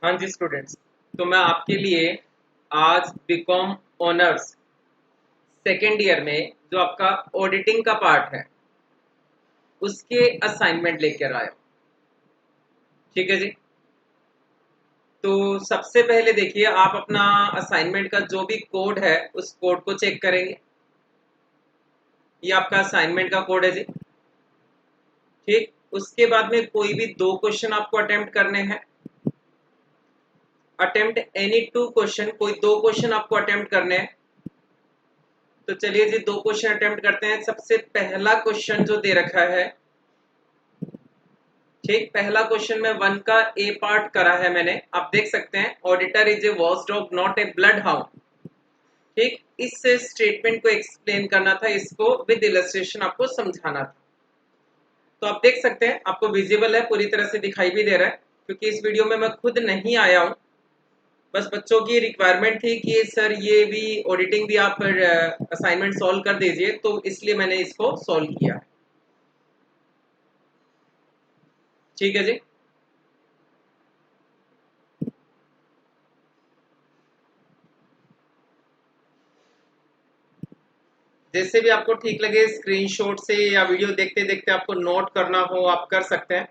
हाँ जी स्टूडेंट्स, तो मैं आपके लिए आज बीकॉम ऑनर्स सेकेंड ईयर में जो आपका ऑडिटिंग का पार्ट है उसके असाइनमेंट लेकर आया हूँ। ठीक है जी। तो सबसे पहले देखिए, आप अपना असाइनमेंट का जो भी कोड है उस कोड को चेक करेंगे। ये आपका असाइनमेंट का कोड है जी। ठीक, उसके बाद में कोई भी दो क्वेश्चन आपको अटेम्प्ट करने हैं। अटेम्प्ट एनी टू क्वेश्चन, कोई दो क्वेश्चन आपको अटेम्प्ट करने हैं। तो चलिए जी, दो क्वेश्चन अटेम्प्ट करते हैं। सबसे पहला क्वेश्चन जो दे रखा है, ठीक, पहला क्वेश्चन में वन का ए पार्ट करा है मैंने। आप देख सकते हैं, auditor is a watch dog not a blood hound. ठीक, इस स्टेटमेंट को एक्सप्लेन करना था, इसको विद इलस्ट्रेशन आपको समझाना था। तो आप देख सकते हैं, आपको विजिबल है, पूरी तरह से दिखाई भी दे रहा है, क्योंकि इस वीडियो में मैं खुद नहीं आया हूँ। बस बच्चों की रिक्वायरमेंट थी कि सर ये भी ऑडिटिंग भी आप असाइनमेंट सॉल्व कर दीजिए, तो इसलिए मैंने इसको सॉल्व किया। ठीक है जी। जैसे भी आपको ठीक लगे, स्क्रीनशॉट से या वीडियो देखते देखते आपको नोट करना हो आप कर सकते हैं।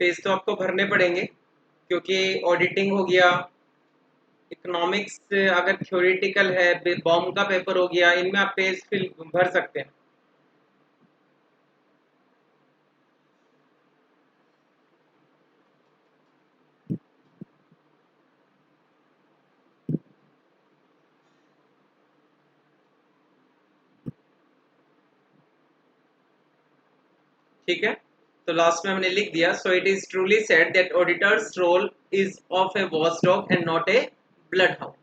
पेज तो आपको भरने पड़ेंगे, क्योंकि ऑडिटिंग हो गया, इकोनॉमिक्स अगर थ्योरेटिकल है, बॉम्ब का पेपर हो गया, इनमें आप पेज फिल भर सकते हैं। ठीक है, तो लास्ट में हमने लिख दिया, so it is truly said that auditors role is of a watch dog and not a blood hound.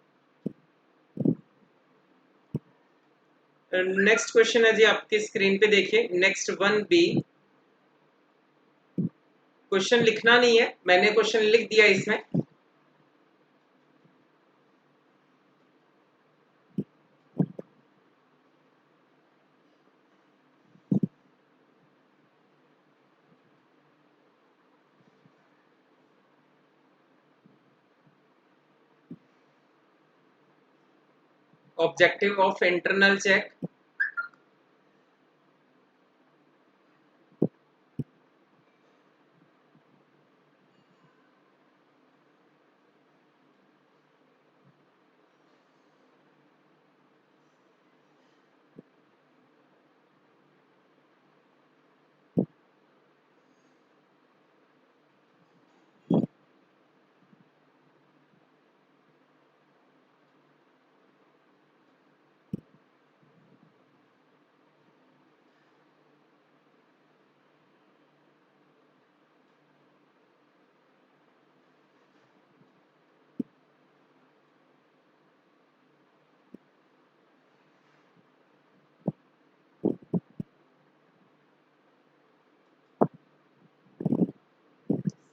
Next question है जी, आपकी स्क्रीन पे देखिए, नेक्स्ट वन बी। क्वेश्चन लिखना नहीं है, मैंने क्वेश्चन लिख दिया इसमें। Objective of internal check.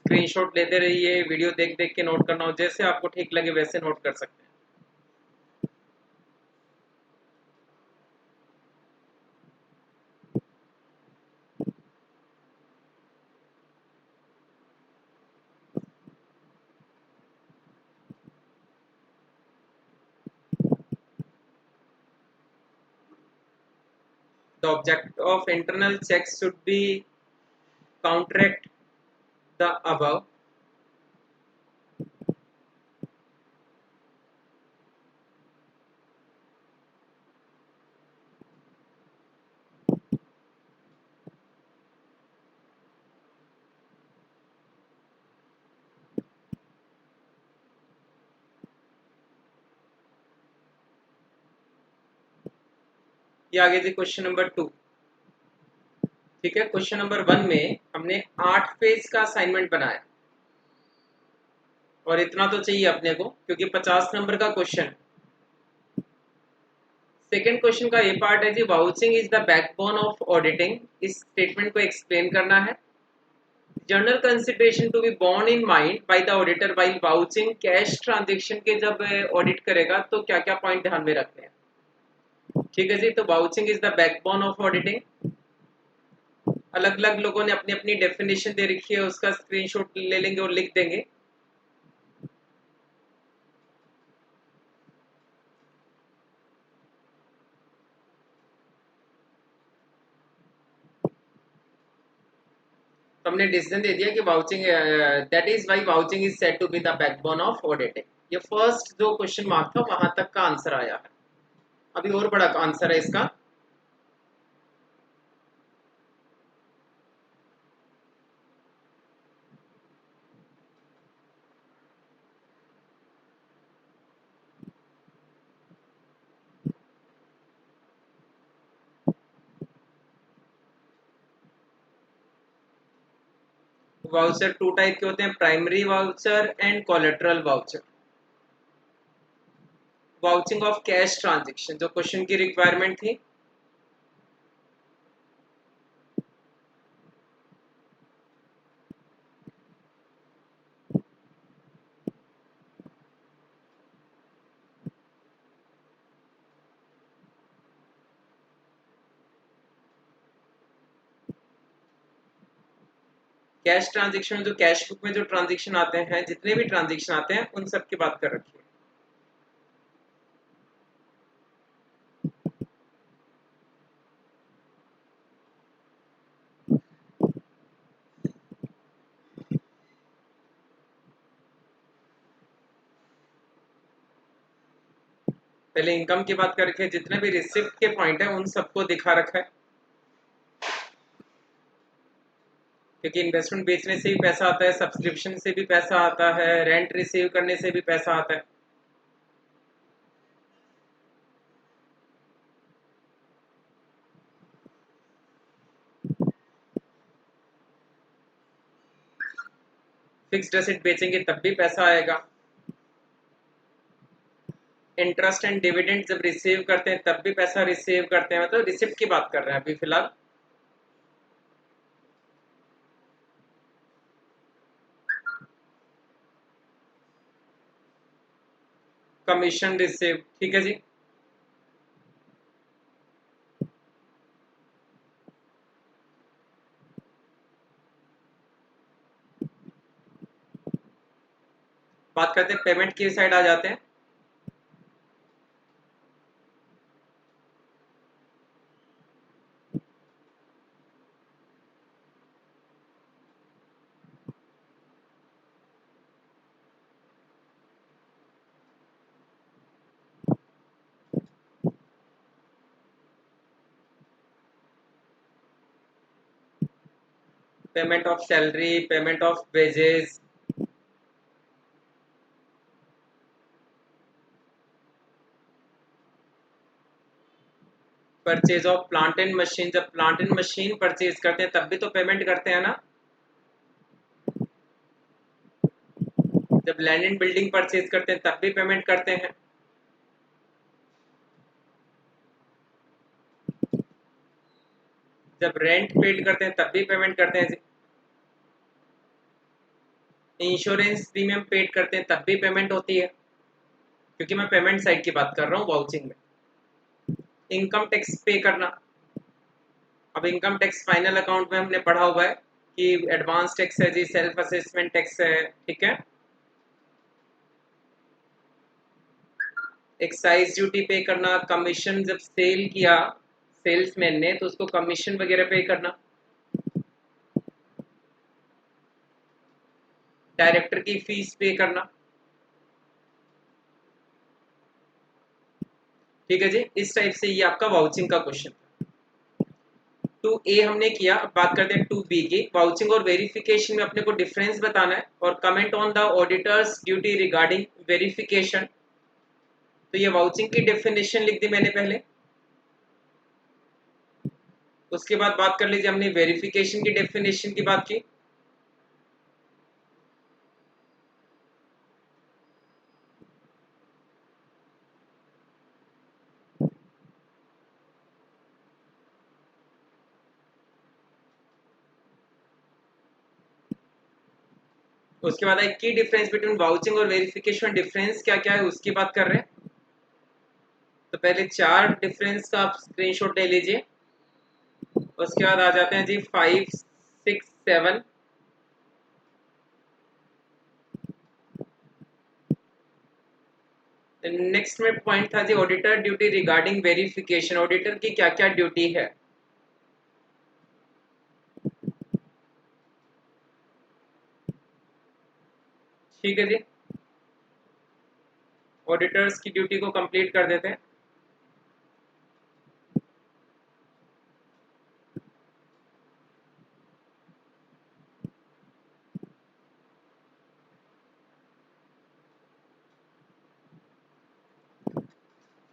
Screenshot लेते रहिए, वीडियो देख देख के नोट करना हो, जैसे आपको ठीक लगे वैसे नोट कर सकते हैं। The object of internal checks should be counteract the above. ये आगे जी क्वेश्चन नंबर 2। ठीक है, क्वेश्चन नंबर 1 में हमने 8 पेज का असाइनमेंट बनाया और इतना तो चाहिए अपने को क्योंकि 50 नंबर का क्वेश्चन। सेकेंड क्वेश्चन का ये पार्ट है जी, vouching is the backbone of auditing. इस स्टेटमेंट को एक्सप्लेन करना है। General consideration to be borne in mind by the auditor while vouching cash transaction के जब ऑडिट करेगा तो क्या क्या पॉइंट ध्यान में रखने हैं। ठीक है जी, तो vouching is the backbone of auditing. अलग अलग लोगों ने अपनी अपनी डेफिनेशन दे रखी है, उसका स्क्रीनशॉट ले लेंगे और लिख देंगे। तो हमने डिसीजन दे दिया कि vouching, that is why vouching is said to be the backbone of auditing. ये फर्स्ट जो क्वेश्चन मार्क था वहां तक का आंसर आया है। अभी और बड़ा आंसर है इसका। वाउचर टू टाइप के होते हैं, primary voucher and collateral voucher. Vouching of cash transaction जो क्वेश्चन की रिक्वायरमेंट थी। कैश ट्रांजैक्शन जो कैश बुक में जो ट्रांजैक्शन आते हैं, जितने भी ट्रांजैक्शन आते हैं उन सब की बात कर रखी है। पहले इनकम की बात कर रखी है, जितने भी रिसिप्ट के पॉइंट है उन सबको दिखा रखा है, क्योंकि इन्वेस्टमेंट बेचने से भी पैसा आता है, सब्सक्रिप्शन से भी पैसा आता है, रेंट रिसीव करने से भी पैसा आता है। फिक्स्ड एसेट बेचेंगे तब भी पैसा आएगा। इंटरेस्ट एंड डिविडेंड जब रिसीव करते हैं तब भी पैसा रिसीव करते हैं, मतलब रिसिप्ट की बात कर रहे हैं अभी फिलहाल। कमीशन रिसीव, ठीक है जी। बात करते हैं पेमेंट की साइड आ जाते हैं। Payment of salary, payment of wages, purchase of plant and machine. जब प्लांट एंड मशीन परचेज करते हैं तब भी तो पेमेंट करते हैं ना। जब लैंड एंड बिल्डिंग परचेज करते हैं तब भी पेमेंट करते हैं। जब रेंट पेड करते हैं तब भी पेमेंट करते हैं। इंश्योरेंस प्रीमियम पेड करते हैं तब भी पेमेंट होती है, क्योंकि मैं पेमेंट साइड की बात कर रहा हूँ वाउचिंग में। इनकम टैक्स पे करना। अब इनकम टैक्स फाइनल अकाउंट में हमने पढ़ा हुआ है कि एडवांस टैक्स है जी, सेल्फ असेसमेंट टैक्स है, ठीक है। एक्साइज ड्यूटी पे करना, कमीशन जब सेल किया सेल्समैन ने तो उसको कमीशन वगैरह पे करना, डायरेक्टर की फीस पे करना, ठीक है जी। इस टाइप से ये आपका वाउचिंग का क्वेश्चन। 2A हमने किया। अब बात करते हैं 2B की। वाउचिंग और वेरिफिकेशन में अपने को डिफरेंस बताना है और comment on the auditors duty regarding verification. तो ये वाउचिंग की डेफिनेशन लिख दी मैंने पहले। उसके बाद बात कर लीजिए, हमने वेरिफिकेशन की डेफिनेशन की बात की। उसके बाद एक की डिफरेंस बिटवीन वाउचिंग और वेरिफिकेशन, डिफरेंस क्या क्या है उसकी बात कर रहे हैं। तो पहले 4 डिफरेंस का आप स्क्रीनशॉट ले लीजिए। उसके बाद आ जाते हैं जी 5, 6, 7। नेक्स्ट में पॉइंट था जी auditor duty regarding verification. Auditor की क्या क्या ड्यूटी है। ठीक है जी, ऑडिटर्स की ड्यूटी को कंप्लीट कर देते हैं।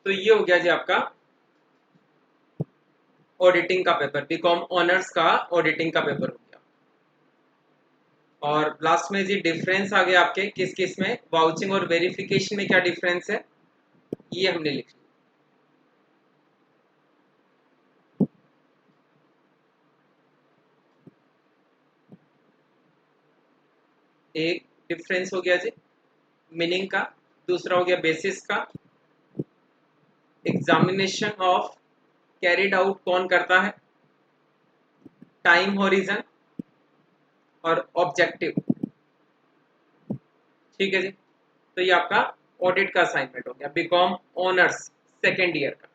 तो ये हो गया जी आपका ऑडिटिंग का पेपर, बीकॉम ऑनर्स का ऑडिटिंग का पेपर हो गया। और लास्ट में जी डिफरेंस आ गया आपके किस किस में, वाउचिंग और वेरिफिकेशन में क्या डिफरेंस है ये हमने लिख लिया। एक डिफरेंस हो गया जी मीनिंग का, दूसरा हो गया बेसिस का, एग्जामिनेशन ऑफ कैरिड आउट कौन करता है, टाइम होरिजन और ऑब्जेक्टिव। ठीक है जी, तो ये आपका ऑडिट का असाइनमेंट हो गया, बीकॉम ऑनर्स सेकेंड ईयर का।